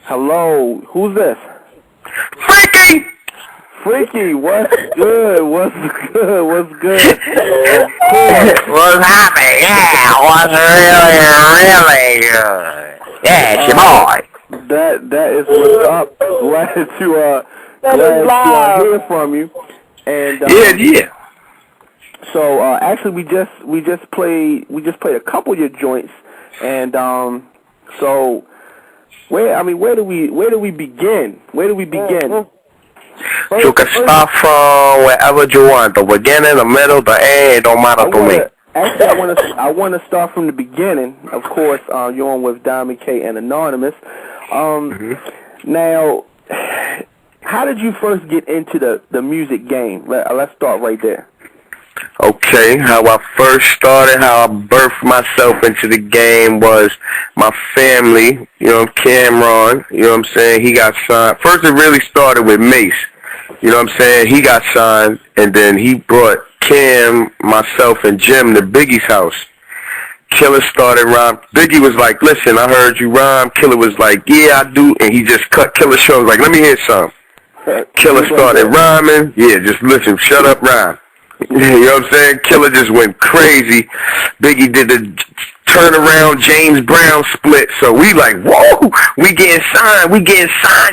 Hello, who's this? Freekey! Freekey, what's good? What's good? What's good? What's happening? Yeah, what's really good? Yeah, it's your boy. That is what's up. Glad to hear from you. And yeah. So actually, we just played a couple of your joints, and so where do we begin? Where do we begin? You can start from wherever you want. The beginning, the middle, the end. It don't matter to me. Actually, I want to start from the beginning. Of course, you're on with Diamond K and Anonymous. Now, how did you first get into the music game? Let's start right there. Okay, how I first started, how I birthed myself into the game was my family, Camron, what I'm saying, he got signed. First it really started with Mace, what I'm saying, he got signed, and then he brought Cam, myself, and Jim to Biggie's house. Killer started rhyme. Biggie was like, listen, I heard you rhyme. Killer was like, yeah, I do, and he just cut Killer's show. Like, let me hear some. Killer started rhyming. Yeah, just listen, shut up, rhyme. You know what I'm saying? Killer just went crazy. Biggie did the turnaround James Brown split. So we like, whoa, we getting signed.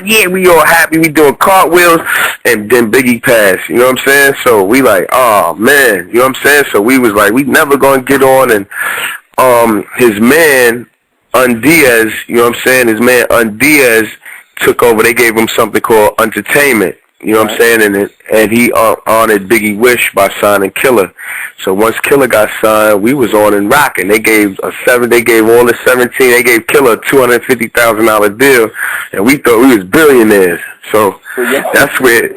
Yeah, we all happy. We doing cartwheels. And then Biggie passed. You know what I'm saying? So we like, oh, man. You know what I'm saying? So we was like, we never going to get on. And his man, Undiaz, you know what I'm saying? His man, Undiaz, took over. They gave him something called Entertainment. You know what I'm saying? And he honored Biggie Wish by signing Killer. So once Killer got signed, we was on and rocking. They gave all the 17, they gave Killer a $250,000 deal, and we thought we was billionaires. So that's where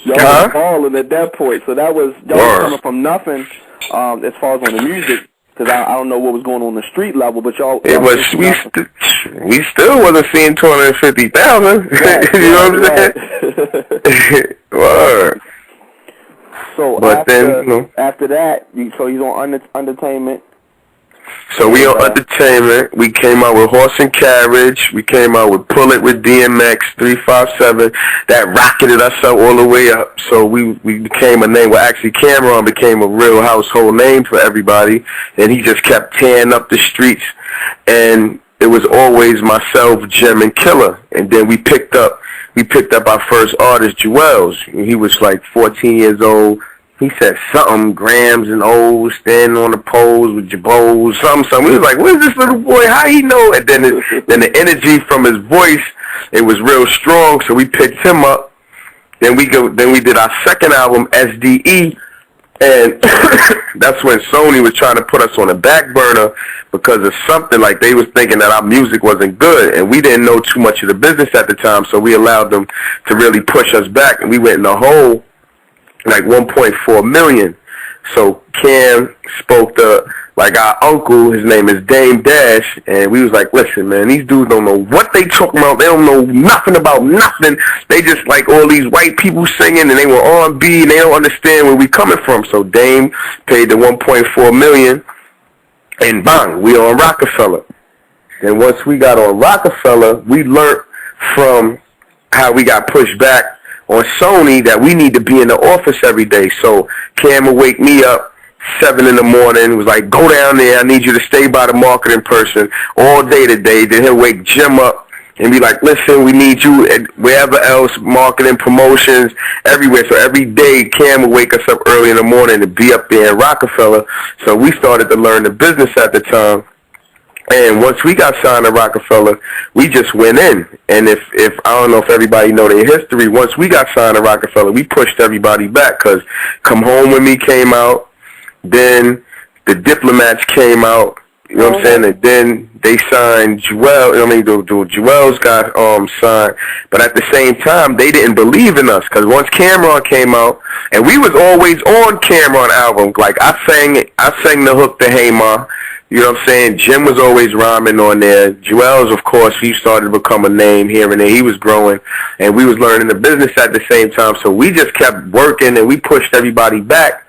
y'all was balling at that point. So that was y'all was coming from nothing as far as on the music. Because I don't know what was going on the street level, but y'all... We still wasn't seeing 250,000. You know what I'm saying? Word. So after that, so he's on Entertainment. So we on Entertainment. We came out with Horse and Carriage. We came out with Pull It with DMX 357. That rocketed us up all the way up. So we became a name. Well, actually, Camron became a real household name for everybody. And he just kept tearing up the streets. And it was always myself, Jim, and Killer. And then we picked up our first artist, Juelz. He was like 14 years old. He said something, grams and O's, standing on the poles with Jabos, something. We was like, where's this little boy? How he know? And then the energy from his voice, it was real strong, so we picked him up. Then we did our second album, SDE, and that's when Sony was trying to put us on the back burner because of something, like they was thinking that our music wasn't good, and we didn't know too much of the business at the time, so we allowed them to really push us back, and we went in a hole. Like 1.4 million. So Cam spoke to like our uncle, his name is Dame Dash, and we was like, listen, man, these dudes don't know what they talking about. They don't know nothing about nothing. They just like all these white people singing, and they were R&B, and they don't understand where we coming from. So Dame paid the 1.4 million, and bang, we on Rockefeller. And once we got on Rockefeller, we learned from how we got pushed back on Sony that we need to be in the office every day. So Cam would wake me up 7 in the morning. It was like, go down there. I need you to stay by the marketing person all day today. Then he'll wake Jim up and be like, listen, we need you at wherever else, marketing, promotions, everywhere. So every day Cam would wake us up early in the morning to be up there in Rockefeller. So we started to learn the business at the time. And once we got signed to Rockefeller, we just went in. And if I don't know if everybody know their history, once we got signed to Rockefeller, we pushed everybody back because Come Home With Me came out. Then the Diplomats came out. You know what I'm saying? And then they signed Juelz. Juelz got signed. But at the same time, they didn't believe in us because once Camron came out, and we was always on Camron album. Like I sang the hook to Hey Ma. You know what I'm saying? Jim was always rhyming on there. Juelz, of course, he started to become a name here and there. He was growing, and we was learning the business at the same time. So we just kept working, and we pushed everybody back,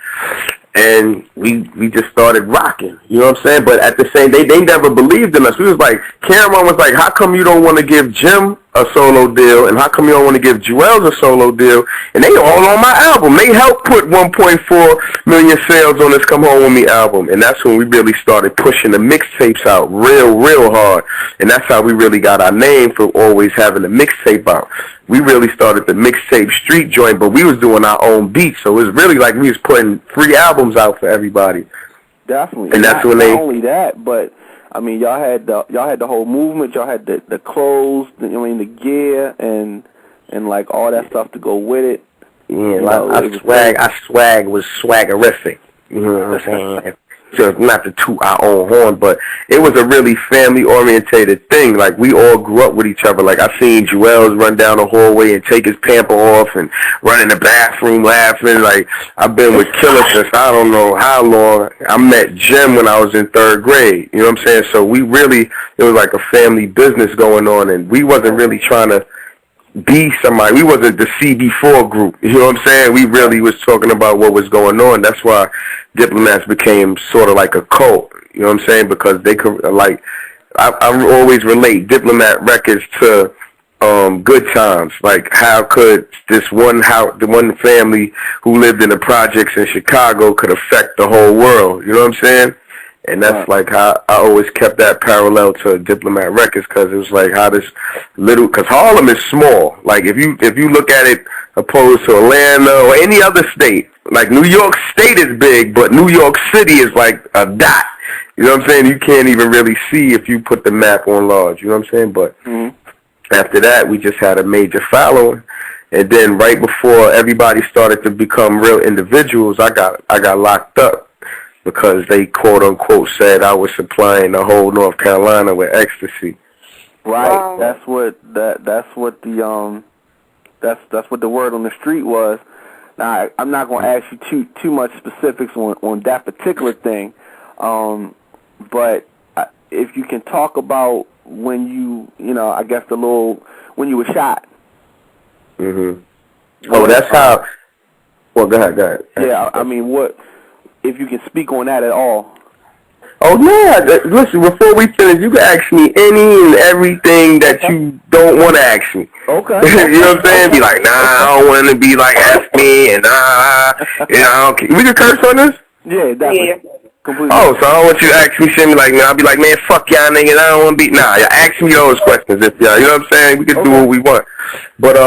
and we just started rocking. You know what I'm saying? But at the same, they never believed in us. We was like, Cameron was like, how come you don't want to give Jim a solo deal, and how come you don't want to give Juelz a solo deal? And they all on my album. They helped put 1.4 million sales on this Come Home With Me album, and that's when we really started pushing the mixtapes out real hard, and that's how we really got our name for always having the mixtape out. We really started the mixtape street joint, but we was doing our own beats, so it was really like we was putting free albums out for everybody. Definitely. And that's when they... Not only that, but, I mean, y'all had the whole movement, y'all had the clothes, the gear, and like all that stuff to go with it. Yeah, our swag was swaggerific. You know what I'm saying? So not to toot our own horn, but it was a really family-orientated thing. Like, we all grew up with each other. Like, I seen Juelz run down the hallway and take his pamper off and run in the bathroom laughing. Like, I've been with Killer since I don't know how long. I met Jim when I was in 3rd grade. You know what I'm saying? So we really, it was like a family business going on, and we wasn't really trying to be somebody. We wasn't the CB4 group. You know what I'm saying? We really was talking about what was going on. That's why Diplomats became sort of like a cult. You know what I'm saying? Because they could, like, I always relate Diplomat Records to Good Times. Like, how could this one house, the one family who lived in the projects in Chicago could affect the whole world? You know what I'm saying? And that's like how I always kept that parallel to Diplomat Records, because it was like how this little, because Harlem is small. Like, if you look at it opposed to Atlanta or any other state, like New York State is big, but New York City is like a dot. You know what I'm saying? You can't even really see if you put the map on large. You know what I'm saying? But after that, we just had a major following. And then right before everybody started to become real individuals, I got locked up, because they quote unquote said I was supplying the whole North Carolina with ecstasy. Right. That's what the word on the street was. Now, I'm not going to ask you too much specifics on that particular thing, but if you can talk about when I guess when you were shot. Oh, that's how. Well, go ahead. Yeah, I mean, if you can speak on that at all. Oh, yeah. Listen, before we finish, you can ask me any and everything that you don't want to ask me. Okay. You know what I'm saying? Be like, nah, I don't want to be like, ask me, and I don't care. We can curse on this? Yeah, definitely. Yeah. Completely. Oh, so I don't want you to ask me something like, I'll be like, man, fuck y'all niggas, I don't want to be, ask me those questions if y'all, you know what I'm saying? We can do what we want. But,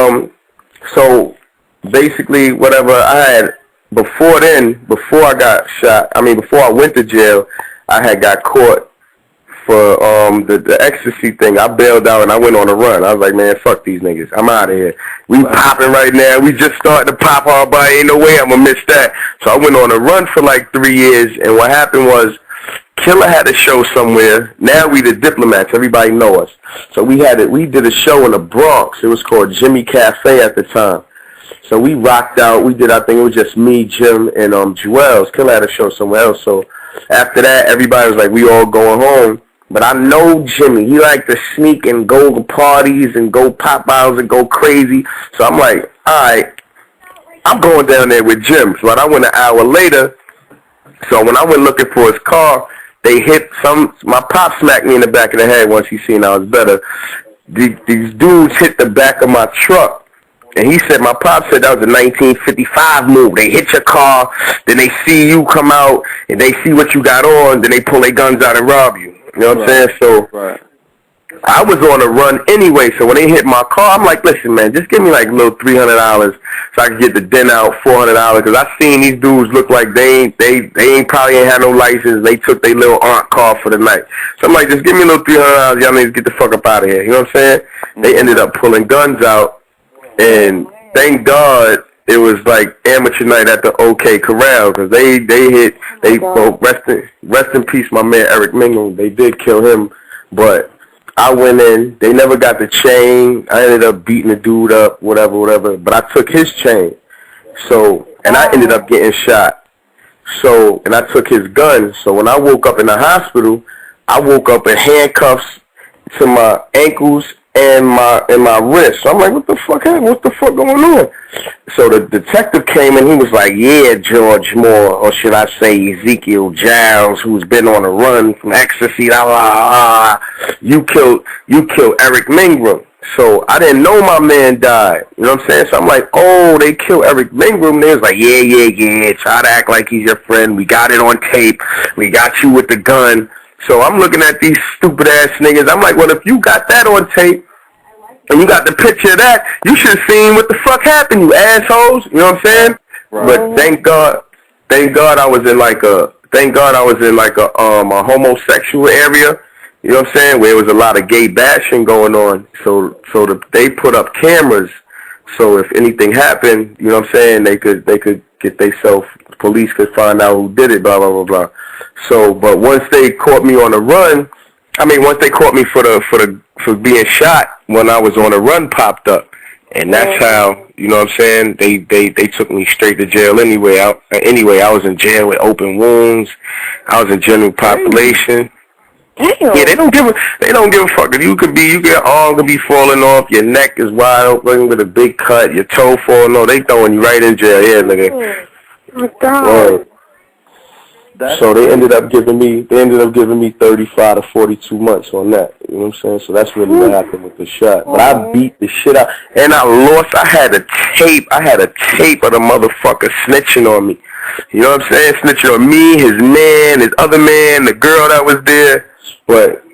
so, basically, whatever I had, before I got shot, before I went to jail, I had got caught for the ecstasy thing. I bailed out and I went on a run. I was like, man, fuck these niggas. I'm out of here. We popping right now. We just starting to pop our body. Ain't no way I'm going to miss that. So I went on a run for like 3 years, and what happened was Killer had a show somewhere. Now we the Diplomats. Everybody know us. So we did a show in the Bronx. It was called Jimmy Cafe at the time. So we rocked out. We did, I think it was just me, Jim, and Juelz. Killer had a show somewhere else. So after that, everybody was like, we all going home. But I know Jimmy. He liked to sneak and go to parties and go pop bottles and go crazy. So I'm like, all right, I'm going down there with Jim. So I went an hour later. So when I went looking for his car, they hit my pop smacked me in the back of the head once he seen I was better. These dudes hit the back of my truck. And he said, my pop said that was a 1955 move. They hit your car, then they see you come out, and they see what you got on, then they pull their guns out and rob you. You know what I'm saying? So I was on a run anyway, so when they hit my car, I'm like, listen, man, just give me like a little $300 so I can get the den out, $400, because I seen these dudes look like they probably ain't had no license. They took their little aunt car for the night. So I'm like, just give me a little $300, y'all need to get the fuck up out of here. You know what I'm saying? They ended up pulling guns out. And thank God it was like amateur night at the OK Corral, because they both rest in peace, my man Eric Mingle. They did kill him, but I went in. They never got the chain. I ended up beating the dude up, whatever. But I took his chain, and I ended up getting shot. And I took his gun. So when I woke up in the hospital, I woke up in handcuffs to my ankles and my wrist. So I'm like, what the fuck going on? So the detective came and he was like, yeah, George Moore, or should I say Ezekiel Juelz, who's been on a run from ecstasy, you killed Eric Mingram. So I didn't know my man died. You know what I'm saying? So I'm like, oh, they killed Eric Mangrum. They was like, yeah. Try to act like he's your friend. We got it on tape. We got you with the gun. So I'm looking at these stupid ass niggas. I'm like, well, if you got that on tape and you got the picture of that, you should have seen what the fuck happened, you assholes. You know what I'm saying? Right. But thank God I was in like a homosexual area. You know what I'm saying? Where there was a lot of gay bashing going on. So they put up cameras. So if anything happened, you know what I'm saying, they could get themselves, police could find out who did it, blah, blah, blah, blah. So, but once they caught me on the run, once they caught me for being shot when I was on the run popped up. And that's how, you know what I'm saying, they took me straight to jail anyway. I was in jail with open wounds. I was in general population. Damn. Yeah, they don't give a fuck. Your arm could be falling off, your neck is wide open with a big cut, your toe falling off. They throwing you right in jail. Yeah, nigga. Oh God. So they ended up giving me 35 to 42 months on that. You know what I'm saying? So that's really what happened with the shot. But I beat the shit out, and I lost. I had a tape of the motherfucker snitching on me. You know what I'm saying? Snitching on me, his man, his other man, the girl that was there. But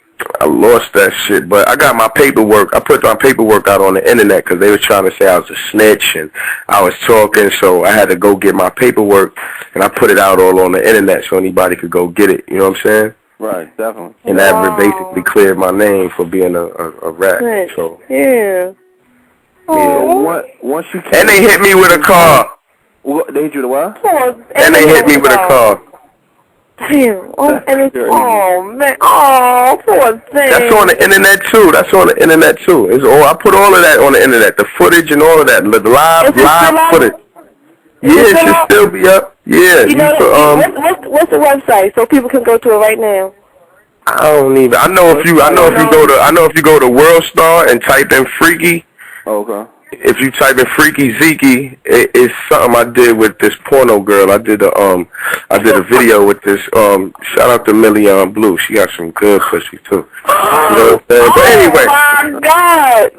I lost that shit. But I got my paperwork. I put my paperwork out on the internet because they were trying to say I was a snitch and I was talking. So I had to go get my paperwork, and I put it out all on the internet so anybody could go get it. You know what I'm saying? Right, definitely. And that basically cleared my name for being a rat. So yeah. Once you and they hit me with a car. They hit you with a what? And they hit me with a car. Damn. Oh, man. Oh, poor thing. That's on the internet, too. It's all, I put all of that on the internet. The footage and all of that. The live footage. Yeah, it should still be up. Yeah. What's the website so people can go to it right now? I know if you go to World Star and type in Freekey. Okay. If you type in Freekey Zekey, it's something I did with this porno girl. I did a video with this, shout out to Million Blue. She got some good pussy too. You know what I'm saying? But anyway. Oh my God.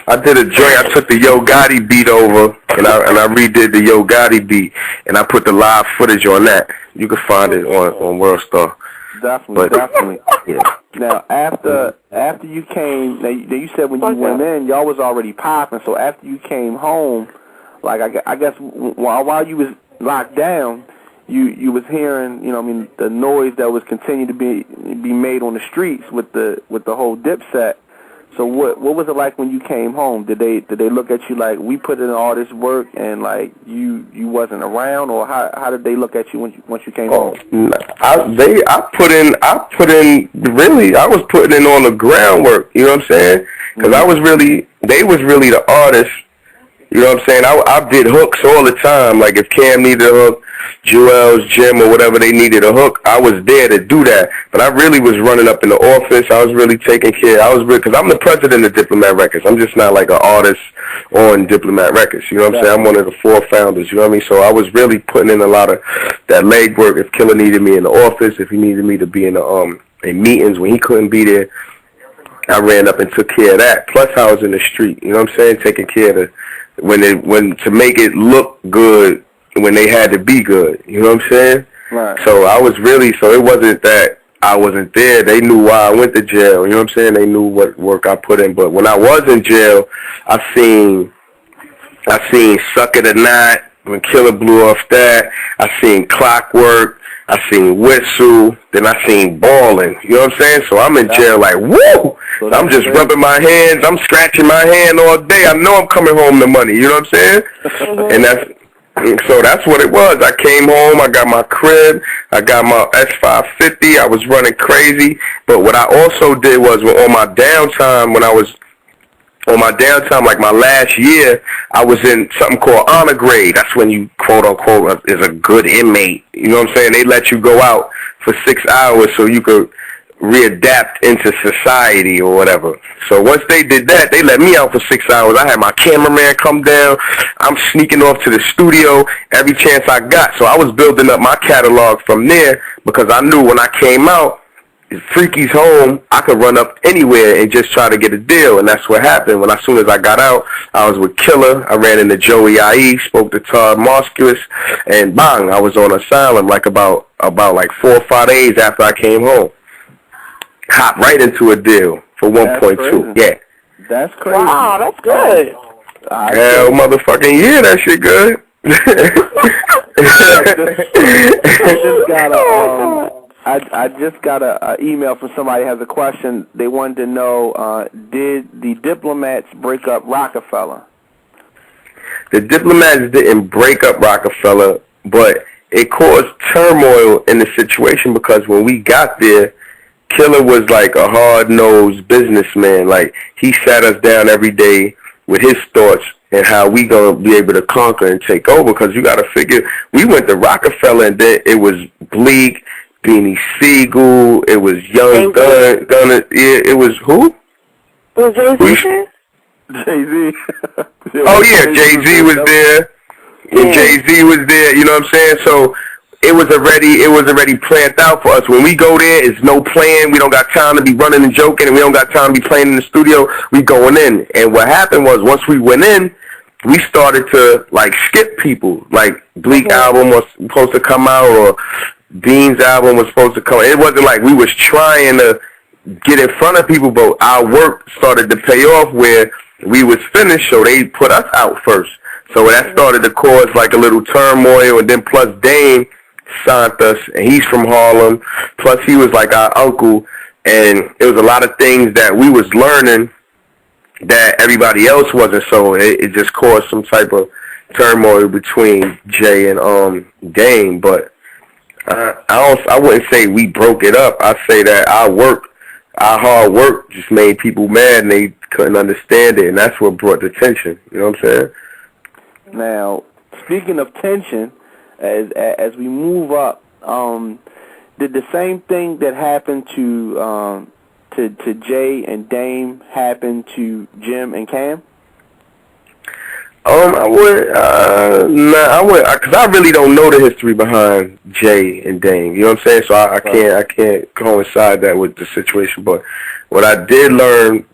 I did a joint. I took the Yo Gotti beat over and I redid the Yo Gotti beat, and I put the live footage on that. You can find it on World Star. Definitely. Yeah. Now, after you came, now you said when you went in, y'all was already popping. So after you came home, like I guess while you was locked down, you was hearing, the noise that was continuing to be made on the streets with the whole Dipset. So what was it like when you came home? Did they look at you like we put in all this work and like you wasn't around, or how did they look at you once you came home? I was putting in all the groundwork. You know what I'm saying? Because they was really the artists. You know what I'm saying? I did hooks all the time. Like if Cam needed a hook, Juelz, Jim, or whatever they needed a hook, I was there to do that. But I really was running up in the office. I was really taking care. Because I'm the president of Diplomat Records. I'm just not like an artist on Diplomat Records. You know what I'm saying? I'm one of the 4 founders. You know what I mean? So I was really putting in a lot of that legwork. If Killer needed me in the office, if he needed me to be in meetings when he couldn't be there, I ran up and took care of that. Plus I was in the street. You know what I'm saying? Taking care of when to make it look good when they had to be good. You know what I'm saying? Right. So it wasn't that I wasn't there. They knew why I went to jail. You know what I'm saying? They knew what work I put in. But when I was in jail, I seen Suck It or Not, when Killer blew off that. I seen Clockwork. I seen Whistle. Then I seen Ballin'. You know what I'm saying? So I'm in jail like, woo! So I'm just rubbing my hands. I'm scratching my hand all day. I know I'm coming home to money. You know what I'm saying? So that's what it was. I came home. I got my crib. I got my S550. I was running crazy. But what I also did was on my downtime, like my last year, I was in something called honor grade. That's when you, quote unquote, is a good inmate. You know what I'm saying? They let you go out for 6 hours so you could readapt into society or whatever. So once they did that, they let me out for 6 hours. I had my cameraman come down. I'm sneaking off to the studio every chance I got. So I was building up my catalog from there because I knew when I came out, Freekey's home, I could run up anywhere and just try to get a deal, and that's what happened. When as soon as I got out, I was with Killer. I ran into Joey IE, spoke to Todd Moscus, and bang, I was on asylum like about like 4 or 5 days after I came home. Hopped right into a deal for 1.2. Yeah. That's crazy. Wow, that's good. Hell, motherfucking yeah, that shit good. I just got a email from somebody who has a question. They wanted to know, did the Diplomats break up Rockefeller? The Diplomats didn't break up Rockefeller, but it caused turmoil in the situation because when we got there, Killer was like a hard-nosed businessman. Like, he sat us down every day with his thoughts and how we gonna be able to conquer and take over. Because you gotta figure, we went to Rockefeller and then it was Bleak, Beanie Siegel, it was Young Gunner. Yeah, it was who? Was Jay-Z? Jay-Z. Oh yeah, Jay-Z was there. And Jay-Z was there. You know what I'm saying? So it was already planned out for us. When we go there, it's no plan. We don't got time to be running and joking, and we don't got time to be playing in the studio. We going in. And what happened was once we went in, we started to like skip people. Like Bleak album was supposed to come out, or Bean's album was supposed to come out. It wasn't like we was trying to get in front of people, but our work started to pay off where we was finished, so they put us out first. So that started to cause like a little turmoil, and then plus Dame signed us, and he's from Harlem. Plus he was like our uncle, and it was a lot of things that we was learning that everybody else wasn't. So it just caused some type of turmoil between Jay and Dame. But I wouldn't say we broke it up. I say that our hard work just made people mad, and they couldn't understand it, and that's what brought the tension. You know what I'm saying? Now, speaking of tension, as we move up, did the same thing that happened to Jay and Dame happen to Jim and Cam? I would, because I really don't know the history behind Jay and Dame. You know what I'm saying? So I can't coincide that with the situation. But what I did learn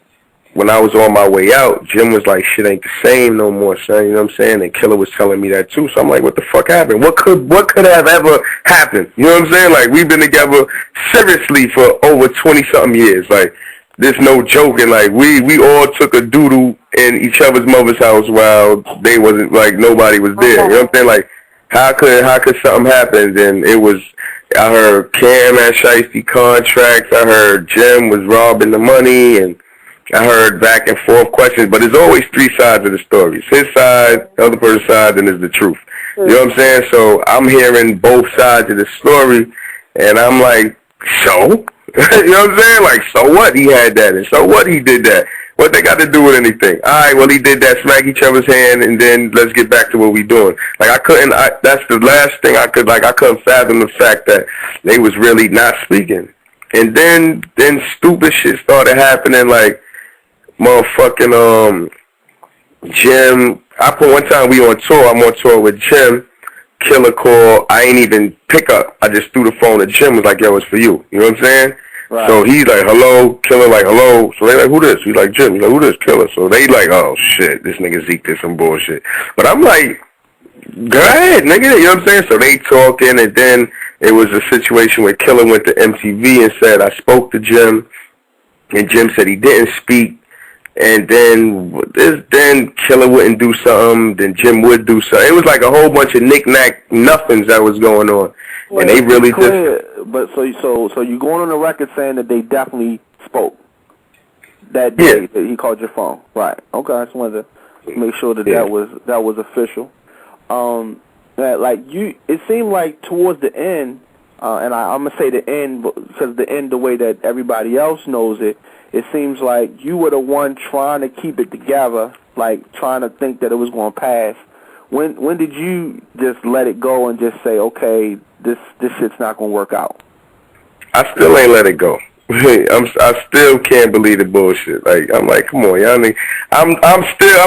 when I was on my way out, Jim was like, shit ain't the same no more, son. You know what I'm saying? And Killer was telling me that too. So I'm like, what the fuck happened? What could have ever happened? You know what I'm saying? Like, we've been together seriously for over 20-something years. Like, there's no joking. Like, we all took a doodle in each other's mother's house while they wasn't, like, nobody was there. You know what I'm saying? Like, how could something happen? And it was, I heard Cam had shiesty contracts. I heard Jim was robbing the money, and I heard back and forth questions, but there's always 3 sides of the story. It's his side, the other person's side, and it's the truth. You know what I'm saying? So I'm hearing both sides of the story, and I'm like, so? You know what I'm saying? Like, so what he had that, and so what he did that? What they got to do with anything? All right, well, he did that, smack each other's hand, and then let's get back to what we doing. Like, that's the last thing I couldn't fathom the fact that they was really not speaking. And then stupid shit started happening, like, motherfucking Jim. One time we on tour. I'm on tour with Jim. Killer call. I ain't even pick up. I just threw the phone at Jim. Was like, yo, it's for you. You know what I'm saying? Right. So he's like, hello. Killer like, hello. So they like, who this? He's like, Jim. He's like, who this? Killer. So they like, oh shit, this nigga Zeke did some bullshit. But I'm like, go ahead, nigga. You know what I'm saying? So they talking, and then it was a situation where Killer went to MTV and said, I spoke to Jim, and Jim said he didn't speak. And then Killer wouldn't do something, then Jim would do something. It was like a whole bunch of knick-knack nothings that was going on. Well, and they really just... But so you going on the record saying that they definitely spoke that day that he called your phone. Right. Okay, I just wanted to make sure that that was official. That it seemed like towards the end, and I'm going to say the end because the end the way that everybody else knows it, it seems like you were the one trying to keep it together, like trying to think that it was going to pass. When did you just let it go and just say, okay, this shit's not going to work out? I still ain't let it go. I still can't believe the bullshit. Like, I'm like, come on, y'all. I'm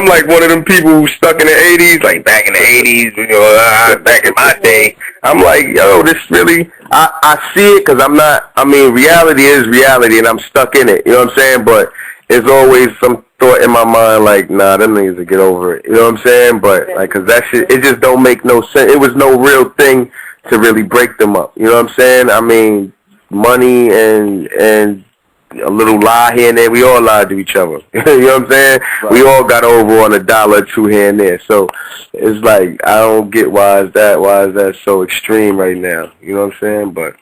like one of them people who stuck in the 80s, like back in the 80s, you know, back in my day, I'm like, yo, this really, I see it because I'm not, I mean, reality is reality and I'm stuck in it, you know what I'm saying? But there's always some thought in my mind like, nah, them niggas will get over it, you know what I'm saying? But, like, because that shit, it just don't make no sense. It was no real thing to really break them up, you know what I'm saying? I mean, money and a little lie here and there. We all lied to each other. You know what I'm saying? Right. We all got over on $1 or $2 here and there. So it's like, I don't get why is that so extreme right now? You know what I'm saying? But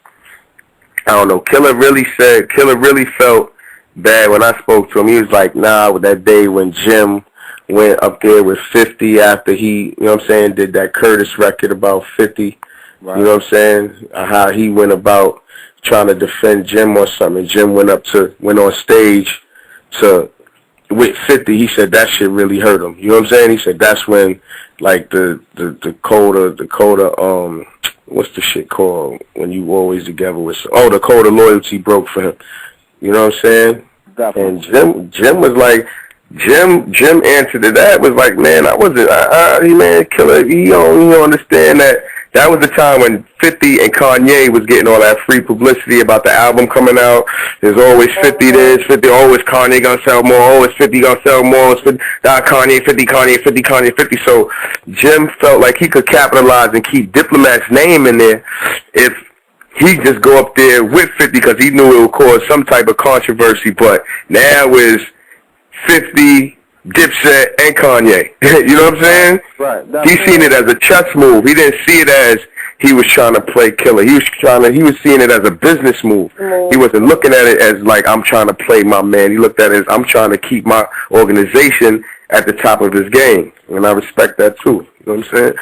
I don't know. Killer really felt bad when I spoke to him. He was like, nah, with that day when Jim went up there with 50 after he, you know what I'm saying, did that Curtis record about 50. Right. You know what I'm saying? How he went about trying to defend Jim or something. Jim went on stage with 50. He said that shit really hurt him. You know what I'm saying? He said that's when, like, the code what's the shit called when you always together with, the code of loyalty broke for him. You know what I'm saying? Definitely. And Jim was like, Jim answered to that was like, man, I wasn't, man, Killer, you don't understand that was the time when 50 and Kanye was getting all that free publicity about the album coming out. There's always 50 this, 50, always Kanye gonna sell more, always 50 gonna sell more, always 50, Kanye, 50, Kanye, 50, Kanye, 50. So Jim felt like he could capitalize and keep Diplomat's name in there if he just go up there with 50 because he knew it would cause some type of controversy. But now is 50, Dipset, and Kanye. You know what I'm saying? Right. He seen it as a chess move. He didn't see it as he was trying to play Killer. He was seeing it as a business move. He wasn't looking at it as like, I'm trying to play my man. He looked at it as, I'm trying to keep my organization at the top of his game. And I respect that too. You know what I'm saying?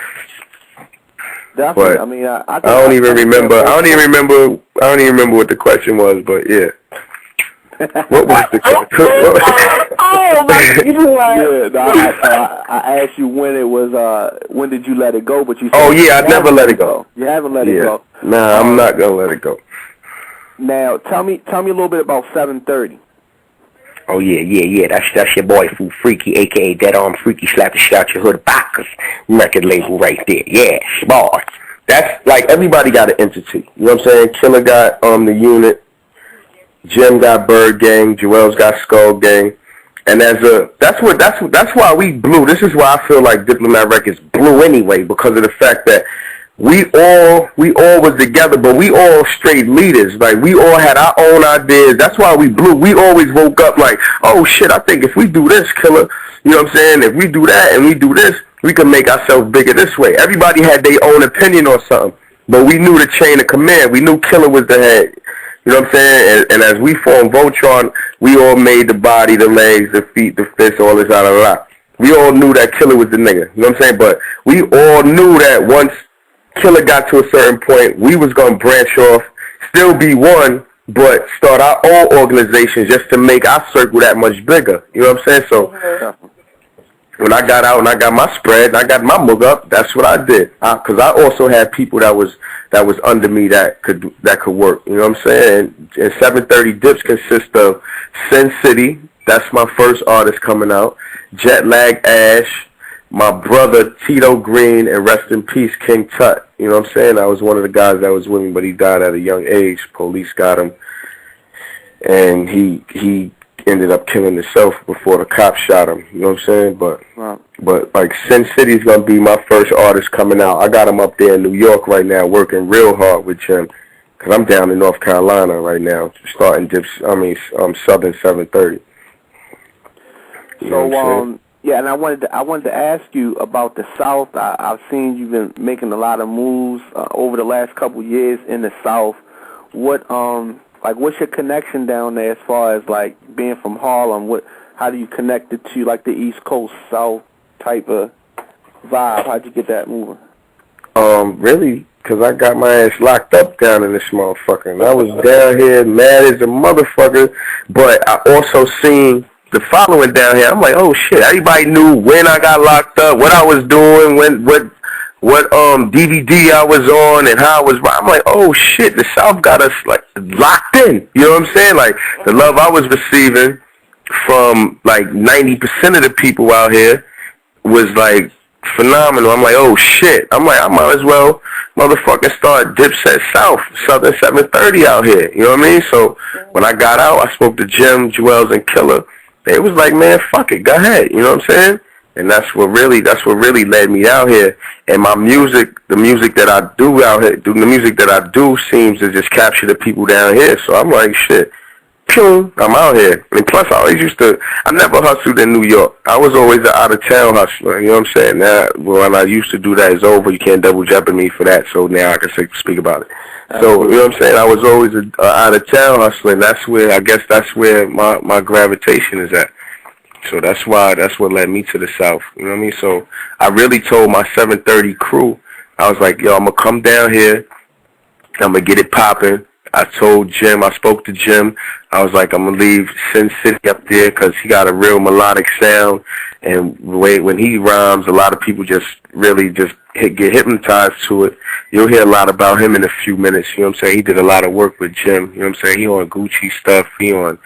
Definitely. But I mean, I don't even remember what the question was, but yeah. What was the question? I asked you when it was. When did you let it go? But you said I never let it go. You haven't let it go. Nah, I'm not gonna let it go. Now, tell me a little bit about 730. Oh yeah. That's your boy Freekey, aka Dead Arm Freekey, slap the shit out your hood backers record label right there. Yeah, boy. That's like everybody got an entity. You know what I'm saying? Killer got the unit. Jim got Bird Gang, Juelz got Skull Gang, and that's why we blew. This is why I feel like Diplomat Records blew anyway, because of the fact that we all was together, but we all straight leaders. Like, we all had our own ideas. That's why we blew. We always woke up like, oh shit, I think if we do this, Killer, you know what I'm saying? If we do that and we do this, we can make ourselves bigger this way. Everybody had their own opinion on something, but we knew the chain of command. We knew Killer was the head. You know what I'm saying? And as we formed Voltron, we all made the body, the legs, the feet, the fists, all this, We all knew that Killer was the nigga. You know what I'm saying? But we all knew that once Killer got to a certain point, we was going to branch off, still be one, but start our own organization just to make our circle that much bigger. You know what I'm saying? So when I got out and I got my spread and I got my mug up, that's what I did. Because I also had people that was under me that could work. You know what I'm saying? And 730 Dips consist of Sin City. That's my first artist coming out. Jet Lag Ash, my brother Tito Green, and rest in peace King Tut. You know what I'm saying? I was one of the guys that was with me, but he died at a young age. Police got him, and he ended up killing himself before the cops shot him. You know what I'm saying? But like Sin City's gonna be my first artist coming out. I got him up there in New York right now, working real hard with Jim, cause I'm down in North Carolina right now, starting Southern 730. You know so yeah, and I wanted to ask you about the South. I've seen you've been making a lot of moves over the last couple years in the South. What's your connection down there as far as like being from Harlem? How do you connect it to like the East Coast South type of vibe? How'd you get that moving? Really, because I got my ass locked up down in this motherfucker. And I was down here mad as a motherfucker, but I also seen the following down here. I'm like, oh shit, everybody knew when I got locked up, what I was doing, what DVD I was on and how I was. I'm like, oh shit, the South got us like locked in. You know what I'm saying? Like the love I was receiving from like 90% of the people out here was like phenomenal. I'm like, oh shit. I'm like, I might as well motherfucking start Dipset South, Southern 730 out here. You know what I mean? So when I got out, I spoke to Jim, Juelz, and Killer. They was like, man, fuck it, go ahead. You know what I'm saying? And that's what really led me out here. And my music, the music that I do out here, the music that I do seems to just capture the people down here. So I'm like, shit, pew, I'm out here. And plus, I never hustled in New York. I was always an out-of-town hustler. You know what I'm saying? Now, when I used to do that, it's over. You can't double jeopardy me for that. So now I can speak about it. So, you know what I'm saying? I was always an out-of-town hustler. And that's where my gravitation is at. So that's what led me to the South. You know what I mean? So I really told my 730 crew, I was like, yo, I'm going to come down here. I'm going to get it popping. I told Jim, I spoke to Jim. I was like, I'm going to leave Sin City up there because he got a real melodic sound. And when he rhymes, a lot of people just really just get hypnotized to it. You'll hear a lot about him in a few minutes. You know what I'm saying? He did a lot of work with Jim. You know what I'm saying? He on Gucci stuff. He on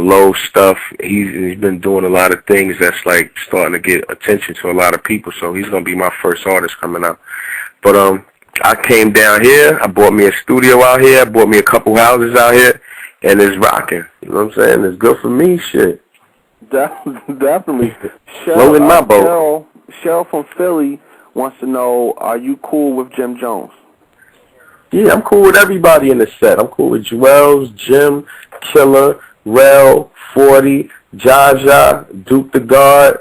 low stuff. He's been doing a lot of things that's like starting to get attention to a lot of people. So he's gonna be my first artist coming out. But I came down here. I bought me a studio out here. I bought me a couple houses out here, and it's rocking. You know what I'm saying? It's good for me. Shit. Definitely. Float in my boat. Cheryl from Philly wants to know: are you cool with Jim Jones? Yeah, I'm cool with everybody in the set. I'm cool with Juelz, Jim, Killer, Rel, 40, Jaja, Duke the God,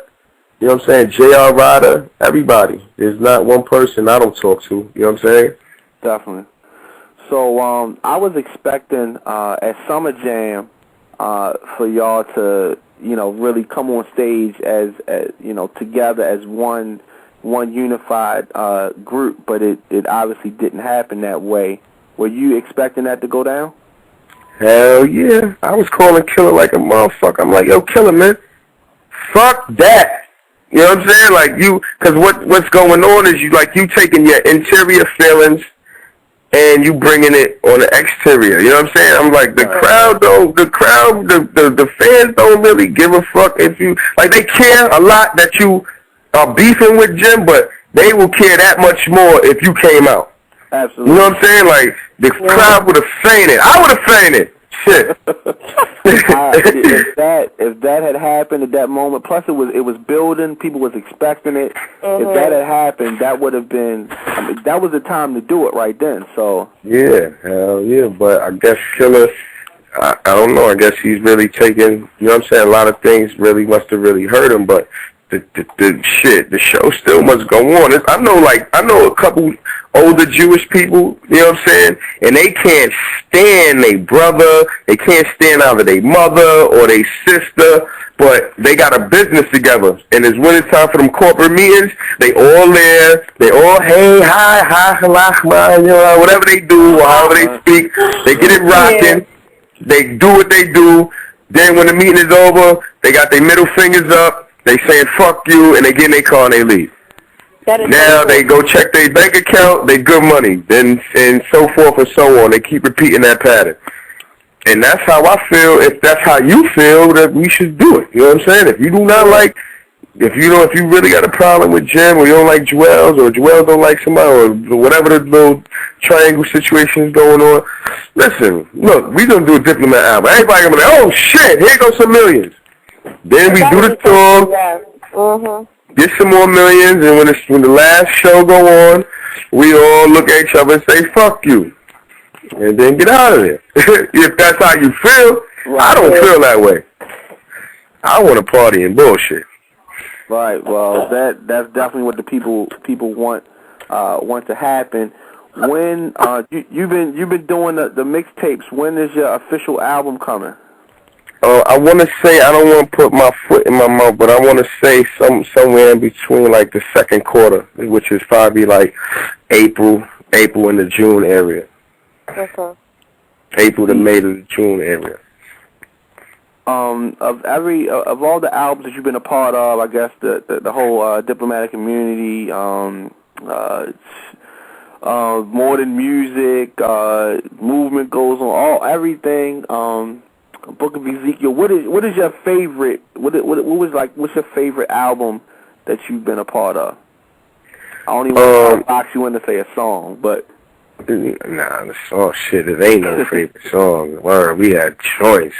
you know what I'm saying, J.R. Ryder, everybody. There's not one person I don't talk to, you know what I'm saying? Definitely. So I was expecting at Summer Jam for y'all to, really come on stage as together as one unified group, but it obviously didn't happen that way. Were you expecting that to go down? Hell yeah. I was calling Killer like a motherfucker. I'm like, yo, Killer, man, fuck that. You know what I'm saying? Like, because what's going on is you taking your interior feelings and you bringing it on the exterior. You know what I'm saying? I'm like, the fans don't really give a fuck if you, like, they care a lot that you are beefing with Jim, but they will care that much more if you came out. Absolutely. You know what I'm saying? Like, the crowd would have fainted. I would have fainted. Shit. If that had happened at that moment, plus it was building, people was expecting it. Mm-hmm. If that had happened, that would have been, that was the time to do it right then. So yeah, hell yeah. But I guess Killer, I don't know. I guess he's really taking, you know what I'm saying? A lot of things really must have really hurt him, but the show still must go on. I know a couple older Jewish people, you know what I'm saying, and they can't stand their brother, they can't stand either their mother or their sister, but they got a business together, and it's when it's time for them corporate meetings, they all there, they all, hey, hi, halachma, you know, whatever they do, or however they speak, they get it rocking, they do what they do, then when the meeting is over, they got their middle fingers up, they saying fuck you, and they get in their car and they leave. Now they go check their bank account, they good money, then and so forth and so on. They keep repeating that pattern. And that's how I feel. If that's how you feel, that we should do it. You know what I'm saying? If you do not like, if you really got a problem with Jim, or you don't like Juelz, or Juelz don't like somebody, or whatever the little triangle situation is going on, listen, look, we gonna do a Diplomat album. Everybody gonna be like, oh shit, here goes some millions. Then we do the tour. Yeah. Mm-hmm. Get some more millions, and when the last show go on, we all look at each other and say, fuck you. And then get out of there. If that's how you feel, I don't feel that way. I want to party and bullshit. Right, well, that's definitely what the people want to happen. When you've been doing the mixtapes, when is your official album coming? I want to say, I don't want to put my foot in my mouth, but I want to say somewhere in between, like, the second quarter, which is probably, like, April in the June area. Okay. April to May to the June area. Of all the albums that you've been a part of, I guess the whole diplomatic community, more than music, movement goes on, everything. Book of Ezekiel. What is your favorite? What's your favorite album that you've been a part of? I don't even want to box you in to say a song, but. Nah, the song shit, it ain't no favorite song. Word, we had choice.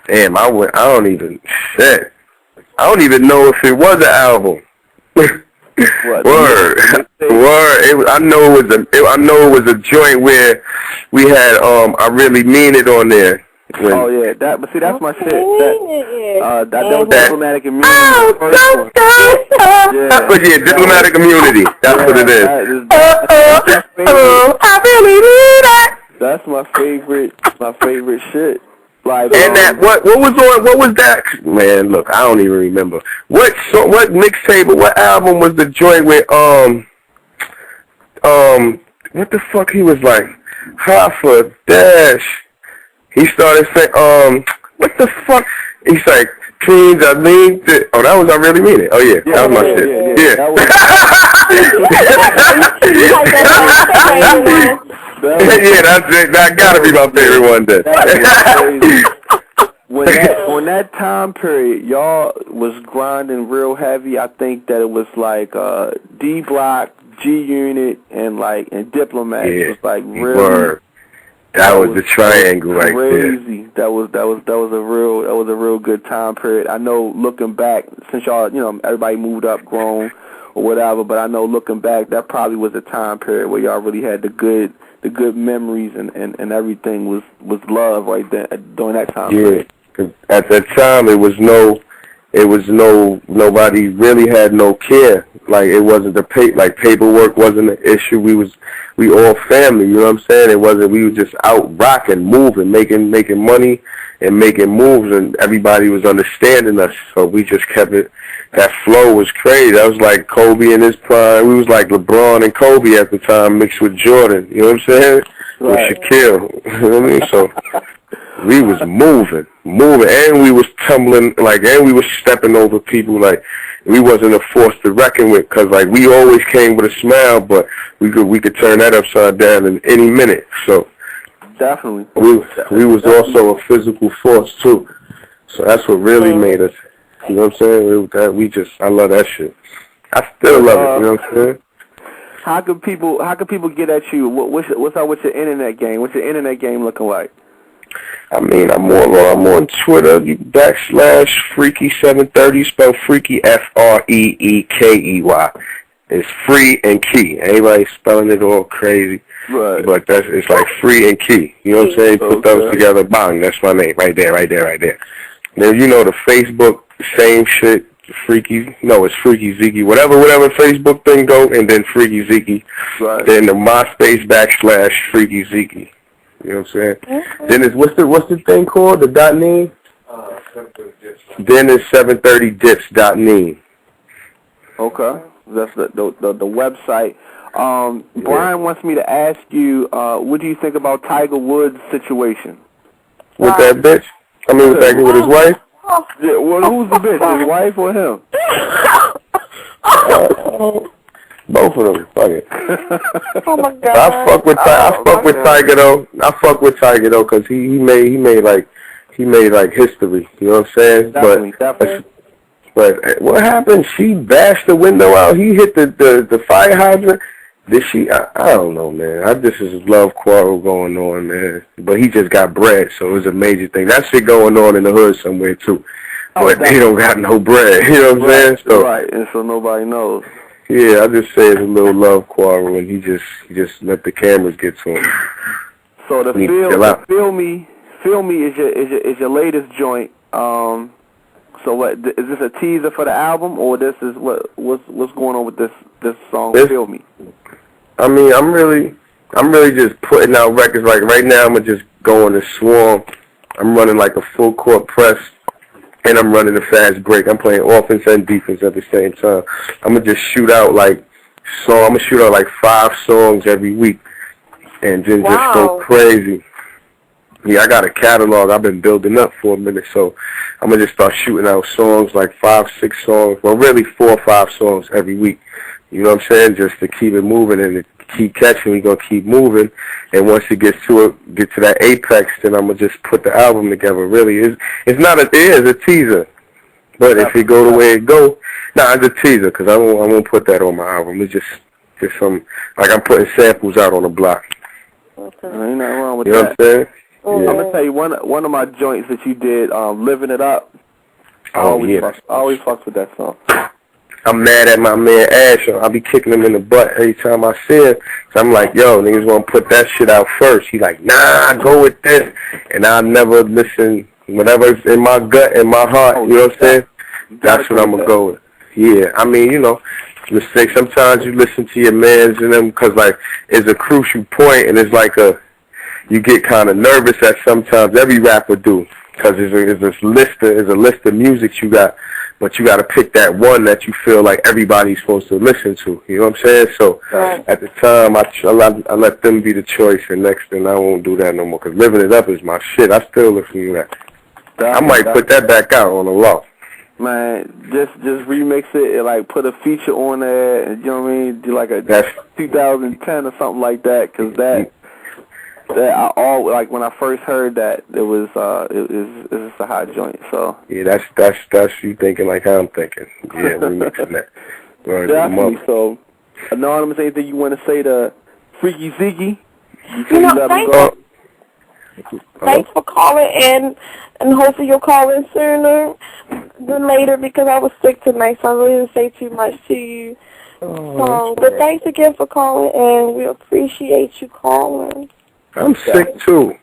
Damn, I don't even know if it was an album. What, Word. I know it was a joint where we had I Really Mean It on there. Oh yeah, but see, that's my shit. That was Diplomatic Immunity. Yeah, Diplomatic Immunity. That's what it is. I really need it. That's my favorite shit. Like, and that what was that? Man, look, I don't even remember. What mixtape or what album was the joint with what the fuck he was like? Half a dash. He started saying, what the fuck? He's like, Teens, I mean, oh, that was I Really Mean It. Oh, yeah, that was my shit. Yeah, that's it. That gotta be my favorite one then. When that time period, y'all was grinding real heavy. I think that it was like D Block, G Unit, and Diplomat. It was like really. Word. That was the triangle right there. Crazy. That was a real good time period. I know looking back, since y'all, everybody moved up, grown, or whatever. But I know looking back, that probably was a time period where y'all really had the good memories and everything was love right there during that time period. Yeah, at that time nobody really had no care. Like it wasn't paperwork wasn't an issue. We all family, you know what I'm saying? We were just out rocking, moving, making money and making moves, and everybody was understanding us. So we just kept it. That flow was crazy. That was like Kobe in his prime. We was like LeBron and Kobe at the time mixed with Jordan. You know what I'm saying? Right. With Shaquille. You know what I mean? So we was moving, and we was tumbling, and we was stepping over people, we wasn't a force to reckon with, because, we always came with a smile, but we could turn that upside down in any minute, so. Definitely. We was also a physical force, too, so that's what really made us, you know what I'm saying? I love that shit. I still love it, you know what I'm saying? How can people get at you? What's up with your internet game? What's your internet game looking like? I mean, I'm on Twitter, /Freekey 730, spell Freekey FREEKEY. It's free and key. Everybody's spelling it all crazy. Right. But it's like free and key. You know what I'm saying? Put those together, bang, that's my name. Right there. Then the Facebook, same shit. It's Freekey Zekey. Whatever Facebook thing go, and then Freekey Zekey. Right. Then the MySpace /Freekey Zekey. You know what I'm saying? Mm-hmm. Then what's the thing called? The .name? Then it's 730dips.name. Okay, that's the website. Brian wants me to ask you, what do you think about Tiger Woods' situation? With that bitch? I mean, with his wife? Yeah, well, who's the bitch? His wife or him? Both of them. Fuck it. Oh my God. I fuck with Tiger though. I fuck with Tiger though, cause he made history. You know what I'm saying? Definitely. But what happened? She bashed the window out. He hit the fire hydrant. Did she? I don't know, man. This is a love quarrel going on, man. But he just got bread, so it was a major thing. That shit going on in the hood somewhere too. But he don't got no bread. You know what I'm saying? So, right, and so nobody knows. Yeah, I just say it's a little love quarrel, and he just let the cameras get to him. So the Feel Me is your latest joint. So what is this a teaser for the album, or this is what's going on with this song Feel Me? I mean, I'm really just putting out records. Like right now, I'm just going to Swarm. I'm running like a full court press. And I'm running a fast break. I'm playing offense and defense at the same time. I'm gonna just shoot out like 5 songs every week, and then just go crazy. Yeah, I got a catalog I've been building up for a minute, so I'm gonna just start shooting out songs, like 5, 6 songs. Well, really 4 or 5 songs every week. You know what I'm saying? Just to keep it moving and to keep catching. We're gonna keep moving, and once it gets to that apex, then I'm gonna just put the album together. Really, it is a teaser, but if it go the way it go, it's a teaser, because I won't put that on my album. It's just Just some, like I'm putting samples out on the block. Okay. Ain't nothing wrong with You know that. what I'm saying? Mm-hmm. Yeah. I'm gonna tell you one of my joints that you did, "Living It Up." I always fucks with that song. I'm mad at my man Ash. I'll be kicking him in the butt every time I see him. So I'm like, yo, niggas want to put that shit out first. He like, nah, go with this. And I never listen. Whatever's in my gut and my heart, you know what I'm saying? That's what I'm going to go with. Yeah, I mean, you know, mistake. Sometimes you listen to your mans and them because, like, it's a crucial point and it's like you get kind of nervous at sometimes. Every rapper do because it's a list of music you got. But you got to pick that one that you feel like everybody's supposed to listen to. You know what I'm saying? So at the time, I let them be the choice, and next thing I won't do that no more. Because Living It Up is my shit. I still listen to that. I might put that back out on the low. Man, just remix it and like put a feature on there, and you know what I mean? Do like a 2010 or something like that, because that like when I first heard that, it was a hot joint. So yeah, that's you thinking like how I'm thinking. Yeah, remixing that. Definitely. So, Anonymous, anything you want to say to Freekey Zekey? Thanks for calling in, and hopefully you'll call in sooner than later because I was sick tonight, so I really didn't say too much to you. But thanks again for calling, and we appreciate you calling. I'm sick too.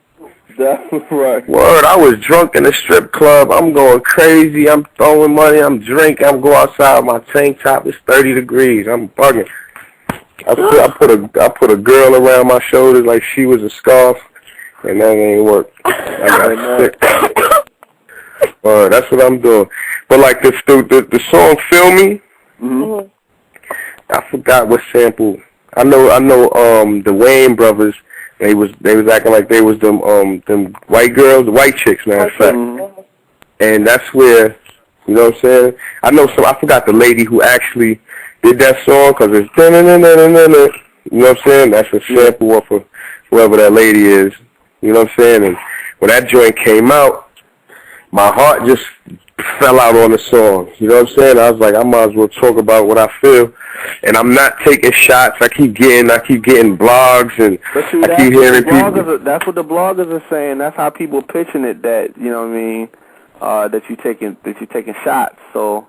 That's right. Word, I was drunk in the strip club. I'm going crazy. I'm throwing money. I'm drinking. I'm going outside with my tank top. It's 30 degrees. I'm bugging. I put a girl around my shoulders like she was a scarf, and that ain't work. I got sick. Word, that's what I'm doing. But like the song "Feel Me," I forgot what sample. I know. The Wayne brothers. They was acting like they was them white girls, the white chicks, matter of fact. And that's where, you know what I'm saying? I forgot the lady who actually did that song because it's you know what I'm saying? That's a sample of whoever that lady is. You know what I'm saying? And when that joint came out, my heart just fell out on the song. You know what I'm saying? I was like, I might as well talk about what I feel. And I'm not taking shots. I keep getting blogs, and I keep hearing people. That's what the bloggers are saying. That's how people pitching it. That you know what I mean. That you taking shots. So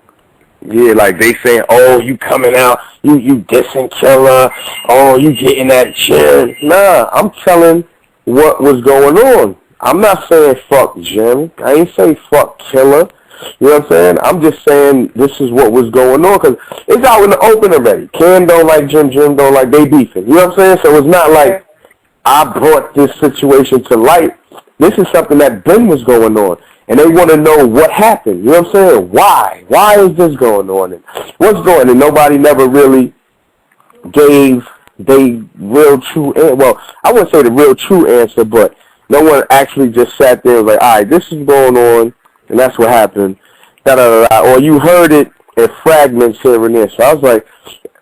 yeah, like they saying, oh, you coming out, you dissing Killer. Oh, you getting that Jim. Nah, I'm telling what was going on. I'm not saying fuck Jim. I ain't saying fuck Killer. You know what I'm saying? I'm just saying this is what was going on because it's out in the open already. Cam don't like Jim don't like, they beefing. You know what I'm saying? So it's not like I brought this situation to light. This is something that Ben was going on. And they want to know what happened. You know what I'm saying? Why? Why is this going on? And what's going on? And nobody never really gave the real true answer. Well, I wouldn't say the real true answer, but no one actually just sat there and was like, all right, this is going on. And that's what happened. Or you heard it in fragments here and there. So I was like,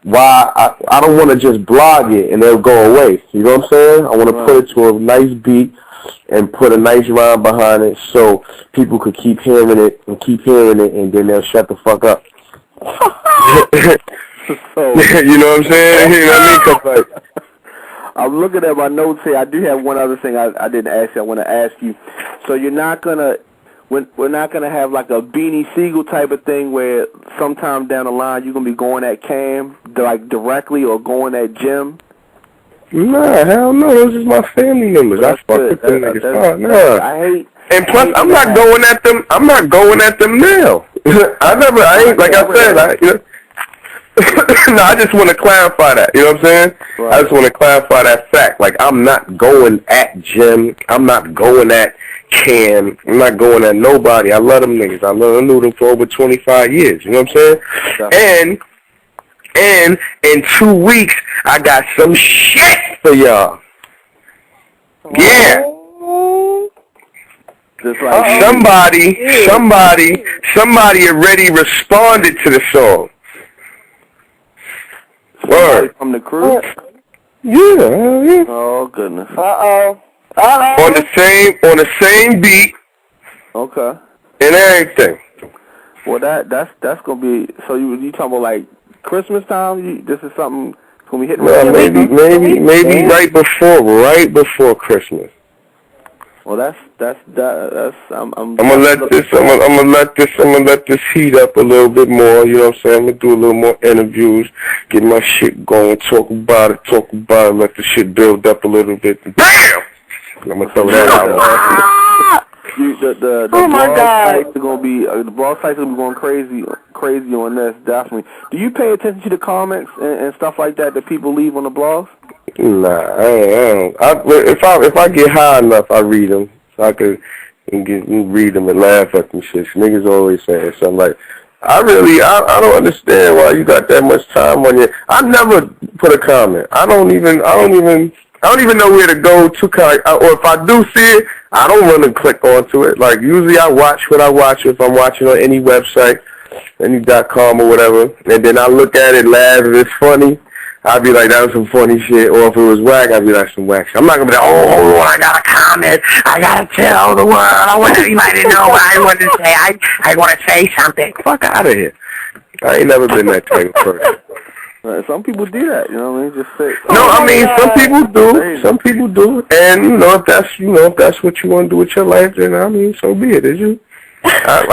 why? I don't want to just blog it and it'll go away. You know what I'm saying? I want to put it to a nice beat and put a nice rhyme behind it so people could keep hearing it, and then they'll shut the fuck up. So, you know what I'm saying? You know what I mean? 'Cause like, I'm looking at my notes here. I do have one other thing I didn't ask you. I want to ask you. So you're not gonna. We're not going to have like a Beanie Siegel type of thing where sometime down the line you're going to be going at Cam like directly or going at Jim? Nah, hell no. Those is my family members. I fuck with them niggas. Nah. I hate. And plus, I'm not going at them. I'm not going at them now. I ain't, like I said, no, I just want to clarify that. You know what I'm saying? Right. I just want to clarify that fact. Like, I'm not going at Jim. I'm not going at Cam. I'm not going at nobody. I love them niggas. I knew them for over 25 years. You know what I'm saying? Definitely. And in 2 weeks, I got some shit for y'all. Yeah. Just like somebody already responded to the song. Word. From the crew? Yeah. Oh goodness. On the same beat. Okay. And everything. Well, that's gonna be. So you talking about like Christmas time? This is something When we hit well, maybe right before Christmas. Well, I'm gonna let this heat up a little bit more. You know what I'm saying? I'm gonna do a little more interviews, get my shit going, talk about it, let the shit build up a little bit. Bam! I'm gonna throw that out. The oh my God! Sites are gonna be the blog sites are gonna be going crazy on this. Definitely. Do you pay attention to the comments and stuff like that people leave on the blogs? Nah, I don't. If I get high enough, I read them. So I could read them and laugh at them shit. Niggas always saying something like, I don't understand why you got that much time on you. I never put a comment. I don't even know where to go to comment. Or if I do see it, I don't run and click onto it. Like, usually I watch what I watch if I'm watching on any website, any.com or whatever, and then I look at it, laugh, if it's funny, I'd be like, that was some funny shit. Or if it was whack, I'd be like, some whack shit. I'm not going to be like, oh, I got a comment. I got to tell the world. I want everybody to know what I want to say. I want to say something. Fuck out of here. I ain't never been that type of person. Some people do that, you know what I mean? Just say. No, I mean, some people do. Some people do. And, if that's what you want to do with your life, then, I mean, so be it, is you? I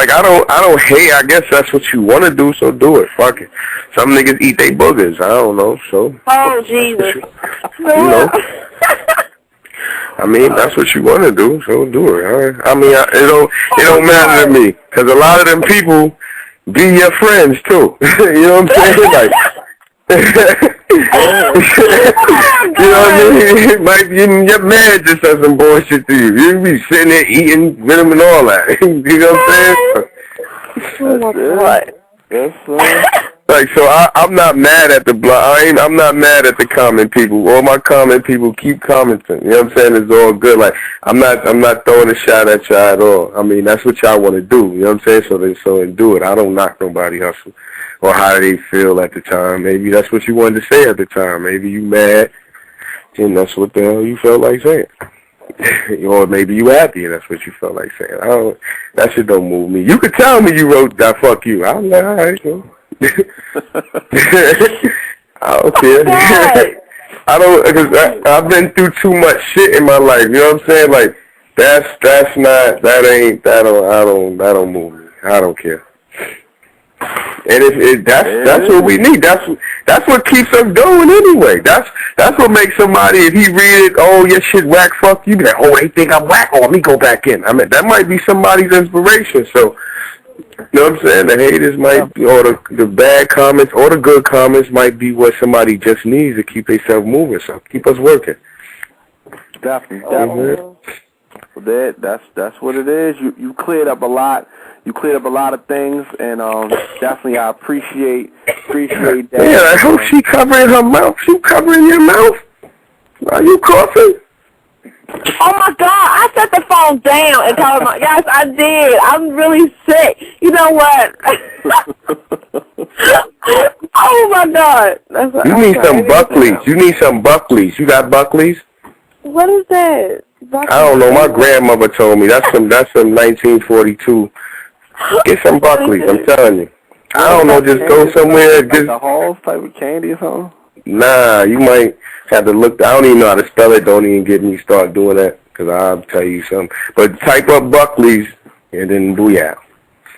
don't hate. I guess that's what you want to do, so do it. Fuck it. Some niggas eat they boogers. I don't know, so. Oh, Jesus. I mean, that's what you want to do, so do it. Right? I mean, it don't matter to me, because a lot of them people be your friends, too. You know what I'm saying? Like, you know what I mean? Your man just said some bullshit to you. You be sitting there eating with him and all that. You know what I'm saying? Yes, like, so I'm not mad at the blog. I'm not mad at the comment people. All my comment people keep commenting. You know what I'm saying? It's all good. Like, I'm not throwing a shot at y'all at all. I mean, that's what y'all want to do. You know what I'm saying? So do it. I don't knock nobody hustle or how they feel at the time. Maybe that's what you wanted to say at the time. Maybe you mad and that's what the hell you felt like saying. Or maybe you happy and that's what you felt like saying. That shit don't move me. You could tell me you wrote that fuck you. I'm like, all right, so. I don't care. Because I've been through too much shit in my life. You know what I'm saying? Like, that don't move me. I don't care. And if that's what we need. That's what keeps us going anyway. That's what makes somebody, if he read it, oh, your shit whack, fuck you, be like, oh, they think I'm whack, oh, let me go back in. I mean, that might be somebody's inspiration. So, you know what I'm saying? The haters might be, or the bad comments, or the good comments might be what somebody just needs to keep themselves moving. So keep us working. Definitely. Well, that's what it is. You cleared up a lot. You cleared up a lot of things, and definitely I appreciate that. Yeah, I hope she covering her mouth. She covering your mouth. Are you coughing? Oh my God! I set the phone down and called my. Yes, I did. I'm really sick. You know what? Oh my God! You need some Buckleys. You need some Buckleys. You got Buckleys? What is that? Buckleys? I don't know. My grandmother told me that's some 1942. Get some Buckleys. I'm telling you. I don't know. Just go somewhere. Like a Halls type of candy or something. Nah, you might have to look. I don't even know how to spell it. Don't even get me start doing that, because I'll tell you something. But type up Buckleys and then booyah.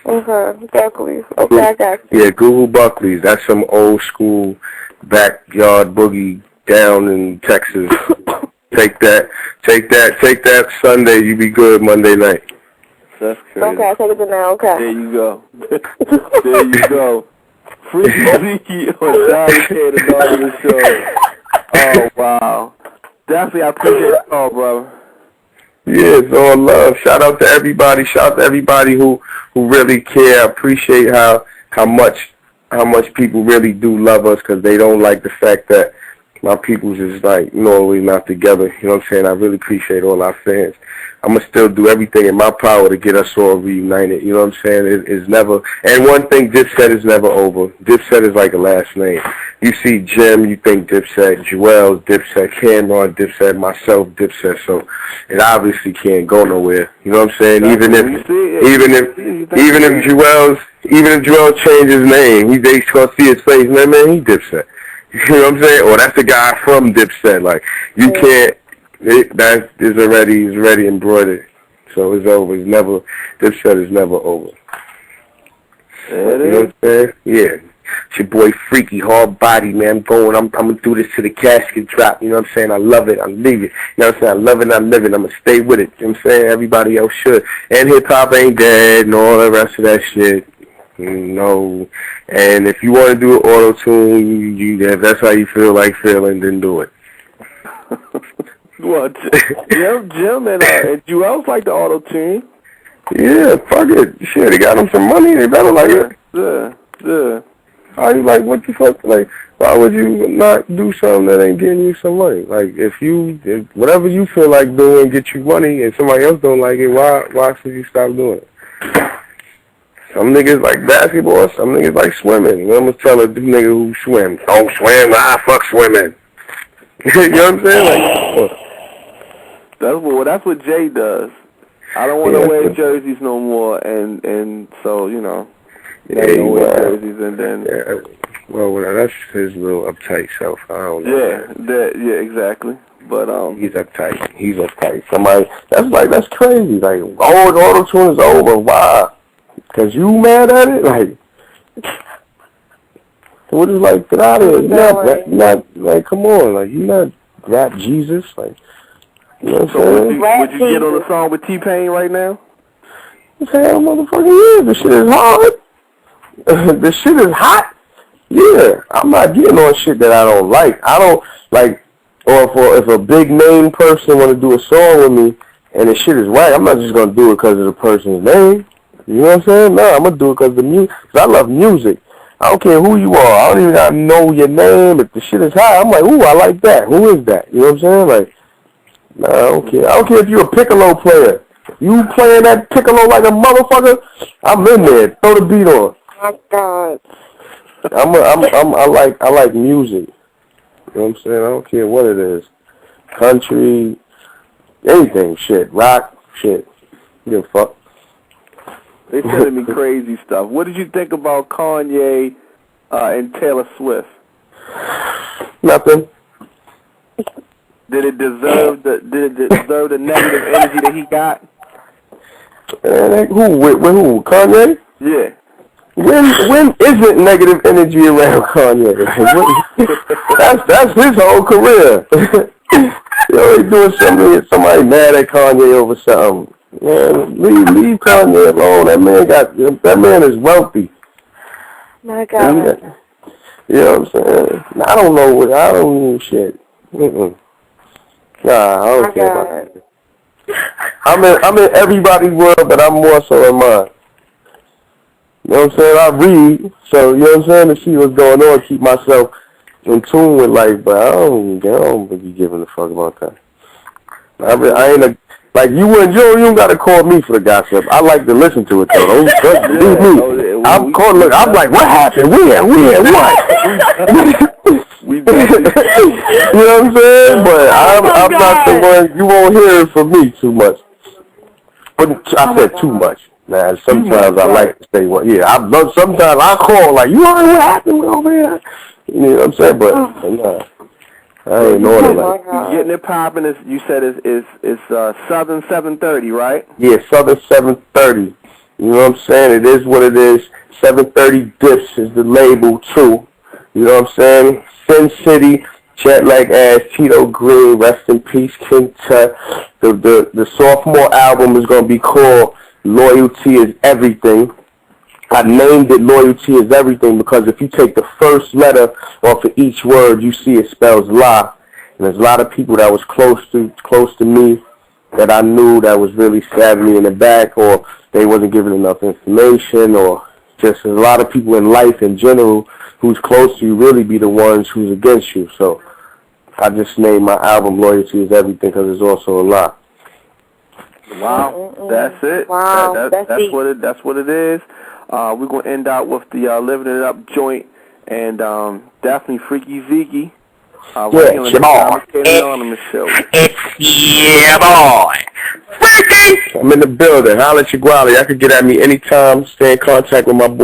Okay, Buckleys. Okay, I got you. Yeah, Google Buckleys. That's some old school backyard boogie down in Texas. Take that Sunday. You be good Monday night. That's crazy. Okay, I'll take it to now. Okay. There you go. There you go. Freekey Zekey on Johnny K, the dog of the show. Oh, wow. Definitely, I appreciate it all, brother. Yeah, it's all love. Shout out to everybody. Shout out to everybody who really care. I appreciate how much people really do love us, because they don't like the fact that my people's is like, we're not together. You know what I'm saying? I really appreciate all our fans. I'm going to still do everything in my power to get us all reunited. You know what I'm saying? It's never, and one thing Dipset is never over. Dipset is like a last name. You see Jim, you think Dipset, Juelz, Dipset, Camron, Dipset, myself, Dipset. So it obviously can't go nowhere. You know what I'm saying? Even if Juelz changes his name, they gonna see his face, man, he Dipset. You know what I'm saying? Or that's the guy from Dipset. Like, you can't, that is already embroidered. So it's over. It's never, Dipset is never over. You know what I'm saying? Yeah. It's your boy Freekey, hard body, man. I'm gonna do this till the casket drop. You know what I'm saying? I love it. I leave it. You know what I'm saying? I love it. I live it. I'm gonna stay with it. You know what I'm saying? Everybody else should. And hip hop ain't dead and all the rest of that shit. No. And if you want to do auto-tune, if that's how you feel like feeling, then do it. Well, Jim and Juelz like the auto-tune. Yeah, fuck it. Shit, they got them some money. They better like it. Yeah. How you like, what the fuck? Like, why would you not do something that ain't getting you some money? Like, if whatever you feel like doing get you money and somebody else don't like it, why should you stop doing it? Some niggas like basketball, some niggas like swimming. I'm gonna tell a nigga who swim, don't swim, fuck swimming. You know what I'm saying? Like, that's what Jay does. I don't want to wear jerseys no more, and so, you know, don't wear jerseys, and then... Yeah, well, that's his little uptight self. I don't know. Yeah, exactly. But, He's uptight. Somebody, that's crazy. Like, the auto-tune is over. Why? Because you mad at it? Like, what is like, get out of here. You're not, like, come on. Like, you're not rap Jesus. Like, you know what I'm saying? Would you get on a song with T-Pain right now? Hell, motherfucker, yeah. This shit is hard. This shit is hot. Yeah. I'm not getting on shit that I don't like. I don't, like, or if a big name person want to do a song with me and the shit is whack, I'm not just going to do it because of the person's name. You know what I'm saying? No, I'm going to do it because of the music. Because I love music. I don't care who you are. I don't even gotta know your name. If the shit is hot, I'm like, ooh, I like that. Who is that? You know what I'm saying? Like, no, I don't care. I don't care if you're a piccolo player. You playing that piccolo like a motherfucker, I'm in there. Throw the beat on. Oh, God. I like music. You know what I'm saying? I don't care what it is. Country, anything, shit. Rock, shit. You give a fuck. They sending me crazy stuff. What did you think about Kanye and Taylor Swift? Nothing. Did it deserve the negative energy that he got? Who? Kanye? Yeah. When isn't negative energy around Kanye? That's his whole career. You know, he's doing something, somebody mad at Kanye over something. Man, leave Kanye alone. That man is wealthy. My God. You know what I'm saying? I don't know shit. Nah, I don't care about that. I'm in everybody's world, but I'm more so in mine. You know what I'm saying? I read, so you know what I'm saying, to see what's going on, keep myself in tune with life, but I don't be giving a fuck about that. I ain't like you don't gotta call me for the gossip. I like to listen to it though. Don't believe me. I'm like, what happened? Where? What? You know what I'm saying? But I'm not the one. You won't hear it from me too much. I said too much. Nah, sometimes I like to say what. Yeah, sometimes I call like, you know what happened over here? You know what I'm saying? But nah. I ain't know it like that. Getting it popping is, you said it's Southern 730, right? Yeah, Southern 730. You know what I'm saying? It is what it is. 730 Dips is the label too. You know what I'm saying? Sin City, Jet Lag Ass, Tito Green, rest in peace, King Tut. The sophomore album is gonna be called Loyalty is Everything. I named it Loyalty is Everything because if you take the first letter off of each word, you see it spells lie. And there's a lot of people that was close to me that I knew that was really stabbing me in the back, or they wasn't giving enough information, or just a lot of people in life in general who's close to you really be the ones who's against you. So I just named my album Loyalty is Everything because it's also a lie. Wow, that's it. Wow, that's what it is. We're going to end out with the Living It Up joint, and definitely Freekey Zekey. It's your boy. It's your boy. Freekey! I'm in the building. Holla at your Guali. I can get at me anytime. Stay in contact with my boy.